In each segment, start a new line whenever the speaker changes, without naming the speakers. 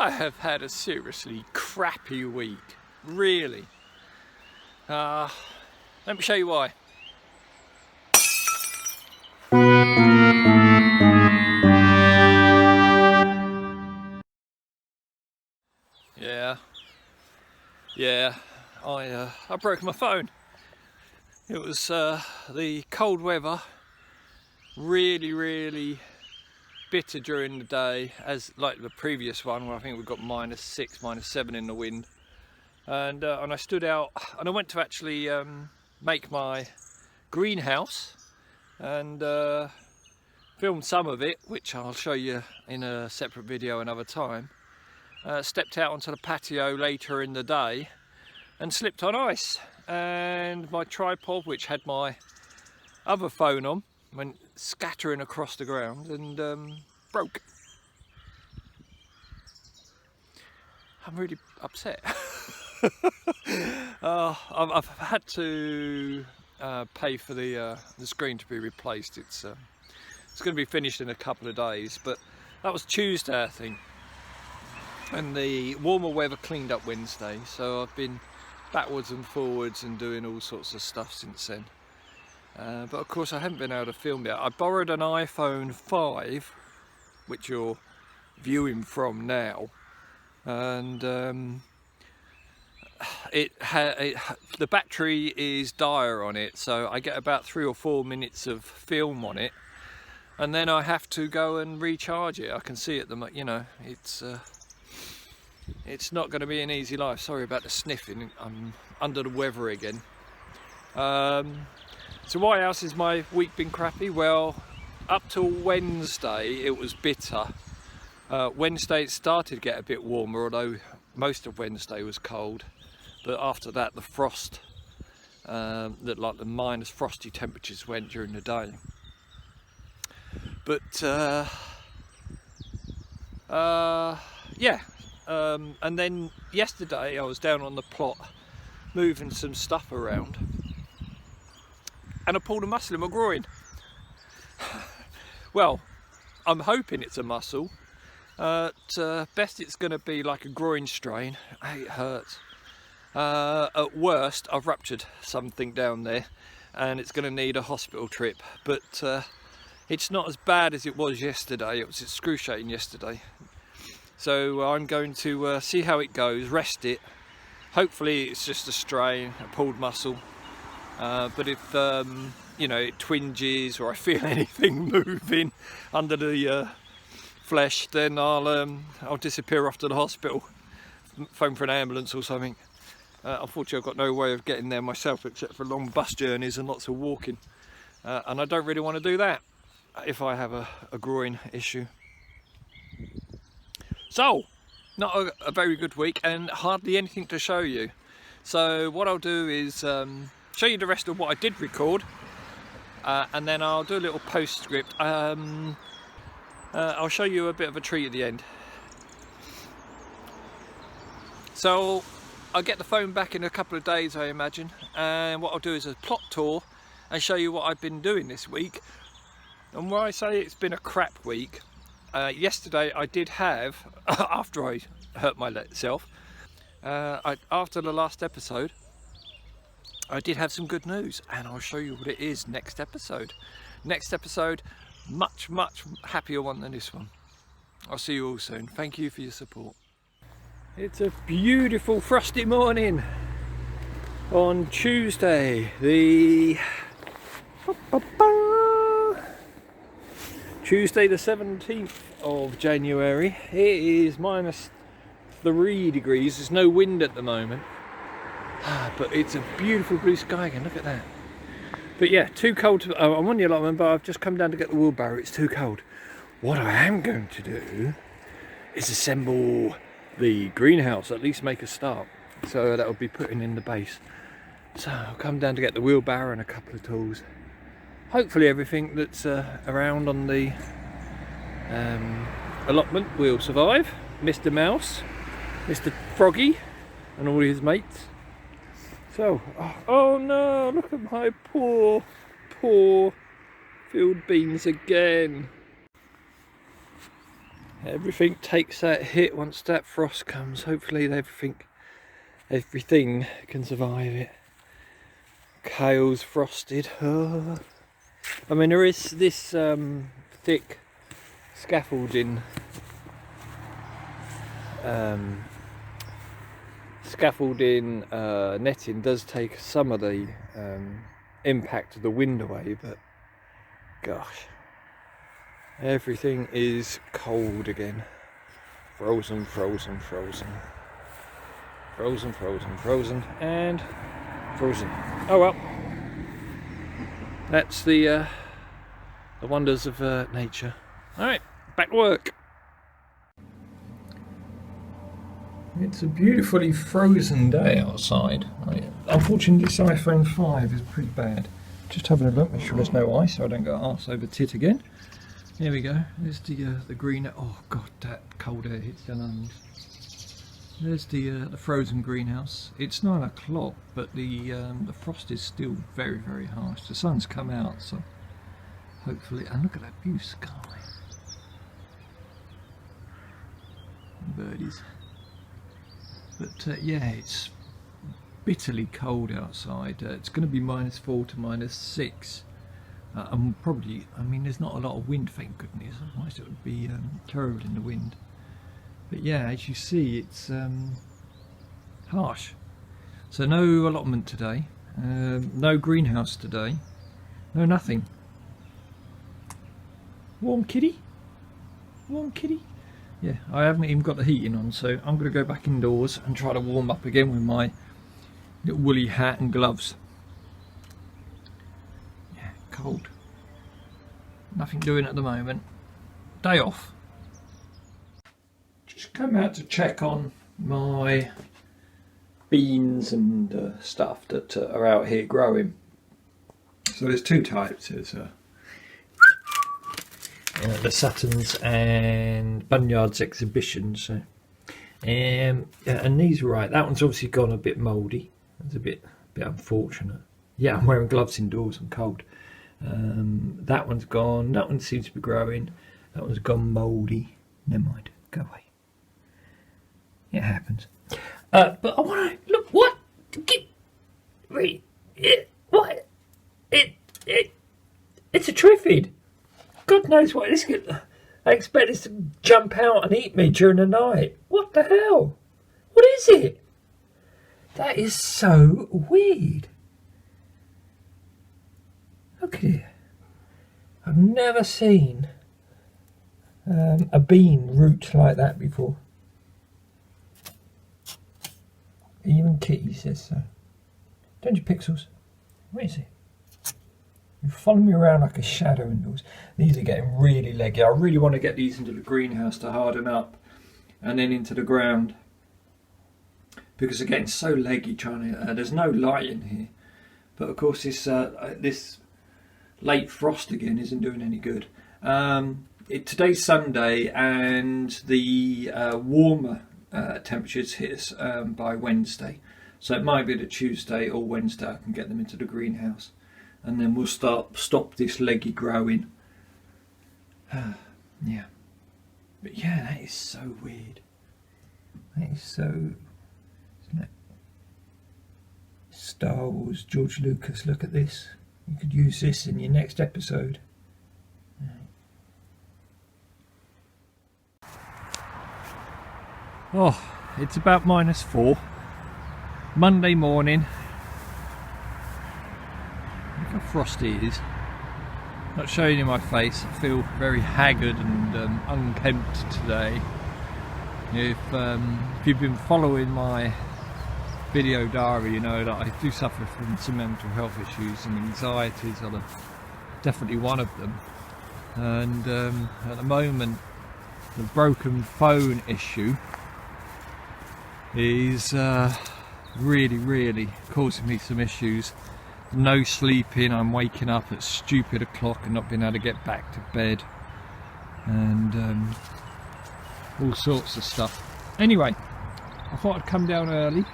I have had a seriously crappy week, really. Let me show you why. Yeah, I broke my phone. It was the cold weather, really bitter during the day, as like the previous one where I think we got -6, -7 in the wind. And I stood out and I went to actually make my greenhouse and filmed some of it, which I'll show you in a separate video another time. Stepped out onto the patio later in the day and slipped on ice, and my tripod, which had my other phone on, went scattering across the ground and broke. I'm really upset. I've had to pay for the screen to be replaced. It's going to be finished in a couple of days, but that was Tuesday, I think. And the warmer weather cleaned up Wednesday, so I've been backwards and forwards and doing all sorts of stuff since then. But of course I haven't been able to film yet. I borrowed an iPhone 5, which you're viewing from now, and the battery is dire on it, so I get about 3 or 4 minutes of film on it, and then I have to go and recharge it. I can see it, you know, it's not going to be an easy life. Sorry about the sniffing, I'm under the weather again. So why else has my week been crappy? Well, up till Wednesday it was bitter. Wednesday it started to get a bit warmer, although most of Wednesday was cold. But after that, the frost, like the minus frosty temperatures went during the day. But yeah, and then yesterday I was down on the plot moving some stuff around, and I pulled a muscle in my groin. Well, I'm hoping it's a muscle. At best it's going to be like a groin strain. It hurts. At worst I've ruptured something down there and it's going to need a hospital trip, but it's not as bad as it was yesterday. It was excruciating yesterday. So I'm going to see how it goes, rest it. Hopefully it's just a strain, a pulled muscle. But if you know, it twinges or I feel anything moving under the flesh, then I'll disappear off to the hospital, phone for an ambulance or something. Unfortunately I've got no way of getting there myself except for long bus journeys and lots of walking, and I don't really want to do that if I have a groin issue. So, not a very good week and hardly anything to show you. So what I'll do is show you the rest of what I did record, and then I'll do a little postscript. I'll show you a bit of a treat at the end. So I'll get the phone back in a couple of days, I imagine, and what I'll do is a plot tour and show you what I've been doing this week. And when I say it's been a crap week, yesterday I did have, after I hurt myself, after the last episode, I did have some good news, and I'll show you what it is next episode. Next episode, much happier one than this one. I'll see you all soon. Thank you for your support. It's a beautiful frosty morning on Tuesday, Tuesday the 17th of January. It is -3 degrees. There's no wind at the moment, but it's a beautiful blue sky again. Look at that. But yeah, too cold to, I'm on the allotment, but I've just come down to get the wheelbarrow. It's too cold. What I am going to do is assemble the greenhouse, at least make a start. So that will be putting in the base. So I'll come down to get the wheelbarrow and a couple of tools. Hopefully everything that's around on the allotment will survive. Mr. Mouse, Mr. Froggy and all his mates. So, oh no, look at my poor field beans again. everything takes that hit once that frost comes. Hopefully everything can survive it. Kale's frosted. Oh. I mean, there is this thick scaffolding netting does take some of the impact of the wind away, but gosh, everything is cold again. Frozen, frozen, frozen. Frozen, frozen, frozen, and frozen. Oh well, that's the wonders of nature. Alright, back to work. It's a beautifully frozen day outside. Unfortunately, this iPhone 5 is pretty bad. Just having a look, make sure there's no ice so I don't go arse over tit again. There we go. There's the green. Oh god, that cold air hits the lungs. There's the frozen greenhouse. It's 9 o'clock, but the frost is still very, very harsh. The sun's come out, so hopefully. And look at that blue sky. Birdies. But yeah, it's bitterly cold outside. It's going to be -4 to -6. And probably, I mean, there's not a lot of wind, thank goodness. Otherwise it would be terrible in the wind. But yeah, as you see, it's harsh. So no allotment today, no greenhouse today, no nothing. Warm kitty? Warm kitty? Yeah, I haven't even got the heating on, so I'm going to go back indoors and try to warm up again with my little woolly hat and gloves. Yeah, cold. Nothing doing at the moment. Day off. Just come out to check on my beans and stuff that are out here growing. So there's two types. There's the Saturns and Bunyard's exhibitions. So, yeah, and these are right. That one's obviously gone a bit mouldy. It's a bit unfortunate. Yeah, I'm wearing gloves indoors. I'm cold. That one's gone. That one seems to be growing. That one's gone mouldy. Never mind. Go away. It happens. But I want to look. What? Wait. What? It's a triffid. God knows what this could. I expect this to jump out and eat me during the night. What the hell? What is it? That is so weird. Look at it. I've never seen a bean root like that before. Even Kitty says so. Don't you, Pixels? Where is it? You follow me around like a shadow indoors. These are getting really leggy. I really want to get these into the greenhouse to harden up and then into the ground, because they're getting so leggy trying to, there's no light in here. But of course this late frost again isn't doing any good. Today's Sunday, and the warmer temperatures hit us by Wednesday. So it might be that Tuesday or Wednesday I can get them into the greenhouse. And then we'll stop this leggy growing. Yeah. But yeah, that is so weird. That is so... Isn't it? Star Wars, George Lucas, look at this. You could use this in your next episode. Oh, it's about -4. Monday morning. Look how frosty it is. Not showing you my face. I feel very haggard and unkempt today. If you've been following my video diary, you know that I do suffer from some mental health issues, and anxieties are definitely one of them. And at the moment, the broken phone issue is really causing me some issues. No sleeping, I'm waking up at stupid o'clock and not being able to get back to bed, and all sorts of stuff. Anyway, I thought I'd come down early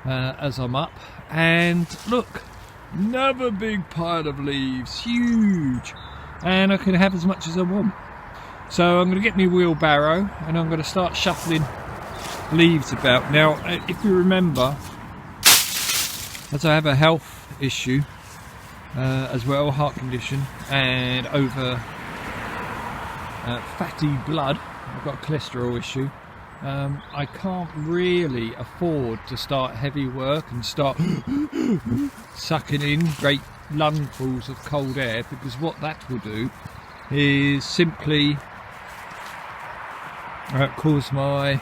as I'm up, and look, another big pile of leaves, huge, and I can have as much as I want. So I'm going to get my wheelbarrow and I'm going to start shuffling leaves about. Now, if you remember, as I have a health issue as well, heart condition, and over fatty blood, I've got a cholesterol issue. I can't really afford to start heavy work and start sucking in great lungfuls of cold air, because what that will do is simply cause my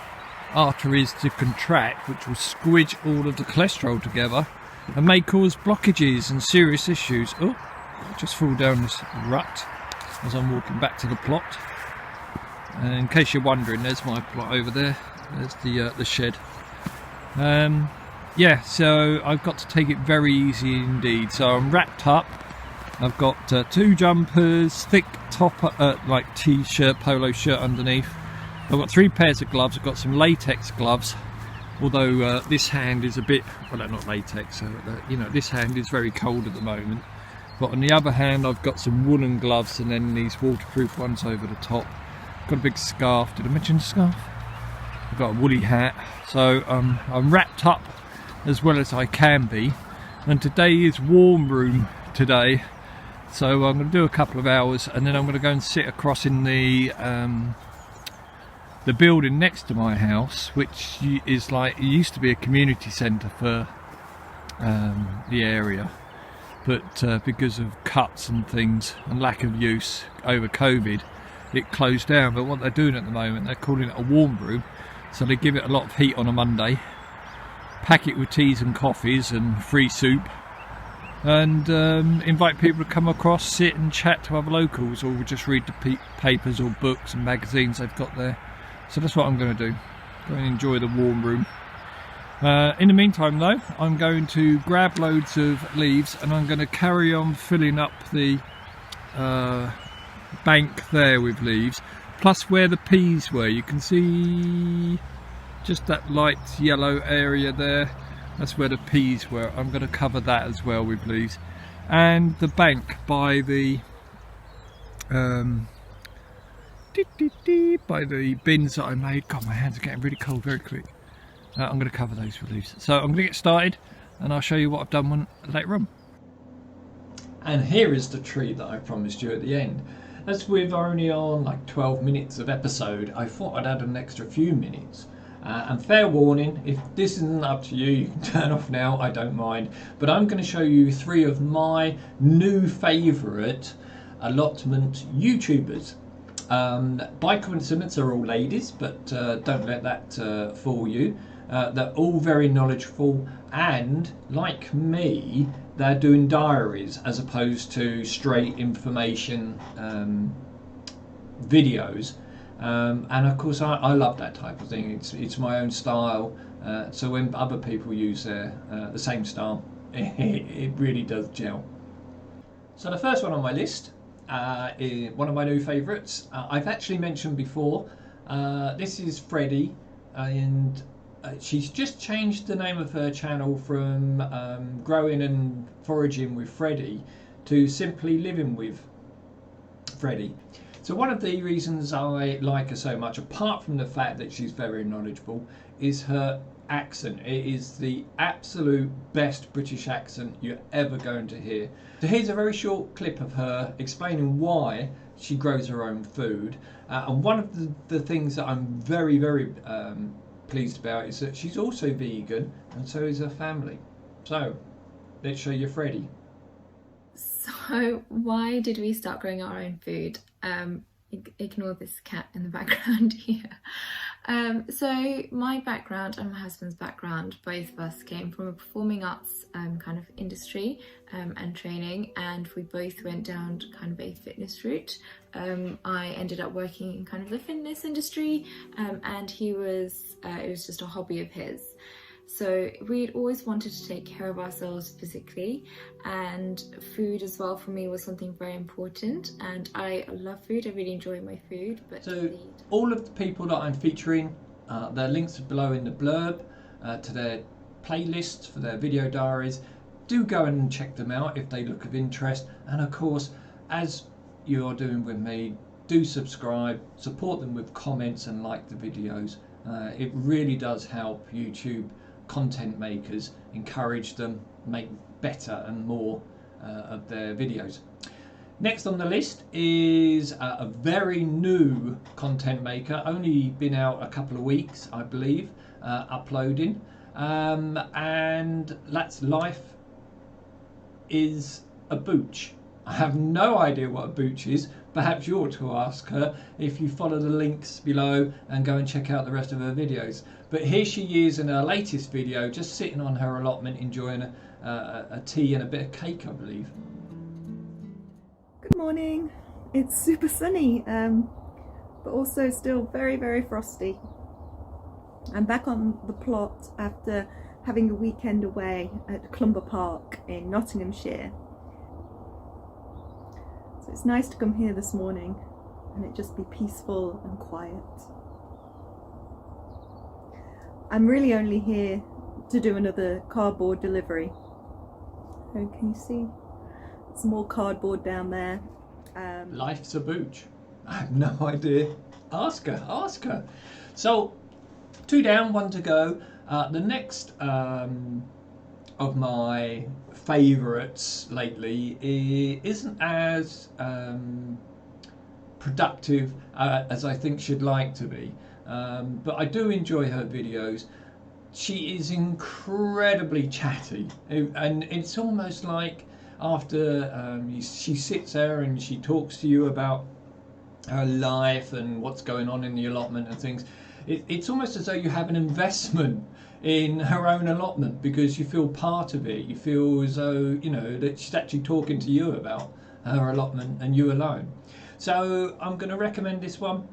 arteries to contract, which will squidge all of the cholesterol together and may cause blockages and serious issues. Oh, I just fall down this rut as I'm walking back to the plot. And in case you're wondering, there's my plot over there. There's the shed. Yeah, so I've got to take it very easy indeed. So I'm wrapped up. I've got 2 jumpers, thick top, like t-shirt, polo shirt underneath. I've got 3 pairs of gloves. I've got some latex gloves, although this hand is a bit, well, not latex, so you know, this hand is very cold at the moment. But on the other hand, I've got some woolen gloves and then these waterproof ones over the top. Got a big scarf. Did I mention the scarf? I've got a woolly hat. So I'm wrapped up as well as I can be. And today is warm room today. So I'm going to do a couple of hours and then I'm going to go and sit across in the building next to my house, which is like, it used to be a community centre for the area. But because of cuts and things and lack of use over COVID, it closed down. But what they're doing at the moment, they're calling it a warm room. So they give it a lot of heat on a Monday, pack it with teas and coffees and free soup, and invite people to come across, sit and chat to other locals, or just read the papers or books and magazines they've got there. So that's what I'm going to do. Go and enjoy the warm room. In the meantime though, I'm going to grab loads of leaves and I'm going to carry on filling up the bank there with leaves, plus where the peas were. You can see just that light yellow area there, that's where the peas were. I'm going to cover that as well with leaves, and the bank by the bins that I made. God, my hands are getting really cold very quick. I'm going to cover those with leaves. So I'm going to get started and I'll show you what I've done later on. And here is the tree that I promised you at the end. As we're only on like 12 minutes of episode, I thought I'd add an extra few minutes. And fair warning, if this isn't up to you, you can turn off now, I don't mind. But I'm going to show you 3 of my new favourite allotment YouTubers. By coincidence, they're all ladies, but don't let that fool you. They're all very knowledgeable, and like me, they're doing diaries as opposed to straight information videos. And of course I love that type of thing. It's my own style, so when other people use the same style, it really does gel. So the first one on my list is one of my new favourites. I've actually mentioned before, this is Freddie, and she's just changed the name of her channel from Growing and Foraging with Freddie to Simply Living with Freddie. So one of the reasons I like her so much, apart from the fact that she's very knowledgeable, is her accent. It is the absolute best British accent you're ever going to hear. So here's a very short clip of her explaining why she grows her own food. And one of the things that I'm very, very pleased about is that she's also vegan, and so is her family. So let's show you Freddie.
So why did we start growing our own food? Ignore this cat in the background here. So my background and my husband's background, both of us came from a performing arts kind of industry and training, and we both went down kind of a fitness route. I ended up working in kind of the fitness industry, and he was, it was just a hobby of his. So we'd always wanted to take care of ourselves physically, and food as well for me was something very important, and I love food. I really enjoy my food. But
so all of the people that I'm featuring, their links are below in the blurb to their playlists for their video diaries. Do go and check them out if they look of interest, and of course, as you're doing with me, do subscribe, support them with comments and like the videos. It really does help YouTube content makers, encourage them, make better and more of their videos. Next on the list is a very new content maker, only been out a couple of weeks I believe, uploading, and that's Life is a Booch. I have no idea what a booch is. Perhaps you ought to ask her if you follow the links below and go and check out the rest of her videos. But here she is in her latest video, just sitting on her allotment enjoying a tea and a bit of cake, I believe.
Good morning. It's super sunny, but also still very, very frosty. I'm back on the plot after having a weekend away at Clumber Park in Nottinghamshire. So it's nice to come here this morning and it just be peaceful and quiet. I'm really only here to do another cardboard delivery. Oh, can you see? Some more cardboard down there.
Life's a Booch. I have no idea. Ask her, ask her. So, 2 down, 1 to go. The next of my favourites lately isn't as productive as I think she'd like to be, but I do enjoy her videos. She is incredibly chatty, and it's almost like after she sits there and she talks to you about her life and what's going on in the allotment and things, it's almost as though you have an investment in her own allotment because you feel part of it. You feel as though, you know, that she's actually talking to you about her allotment and you alone. So I'm going to recommend this one.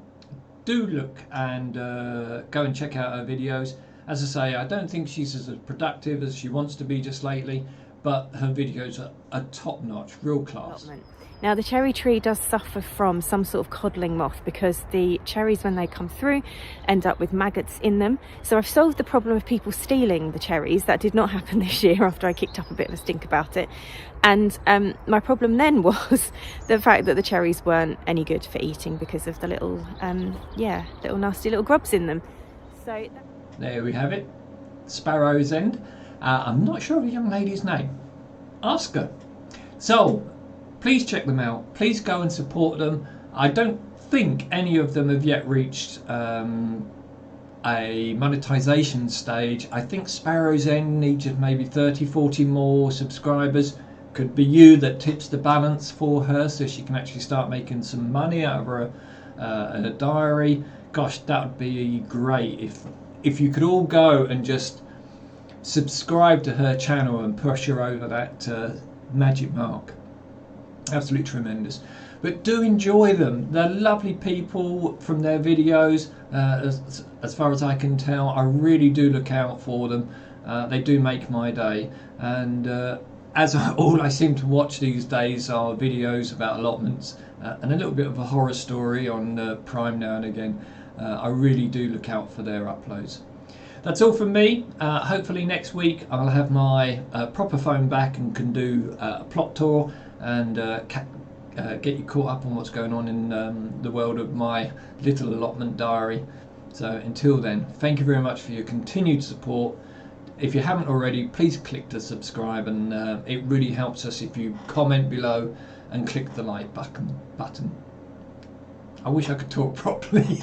Do look and go and check out her videos. As I say, I don't think she's as productive as she wants to be just lately, but her videos are top-notch, real class.
Now the cherry tree does suffer from some sort of codling moth because the cherries, when they come through, end up with maggots in them. So I've solved the problem of people stealing the cherries. That did not happen this year after I kicked up a bit of a stink about it. And my problem then was the fact that the cherries weren't any good for eating because of the little, little nasty little grubs in them. So
there we have it, Sparrow's End. I'm not sure of the young lady's name. Ask her. So, please check them out. Please go and support them. I don't think any of them have yet reached a monetization stage. I think Sparrow's End needs maybe 30, 40 more subscribers. Could be you that tips the balance for her so she can actually start making some money out of her diary. Gosh, that would be great if you could all go and just subscribe to her channel and push her over that magic mark. Absolutely tremendous. But do enjoy them. They're lovely people from their videos. As far as I can tell, I really do look out for them. They do make my day. And all I seem to watch these days are videos about allotments and a little bit of a horror story on Prime now and again. I really do look out for their uploads. That's all from me. Hopefully next week I'll have my proper phone back and can do a plot tour and get you caught up on what's going on in the world of my little allotment diary. So until then, thank you very much for your continued support. If you haven't already, please click to subscribe, and it really helps us if you comment below and click the like button. I wish I could talk properly.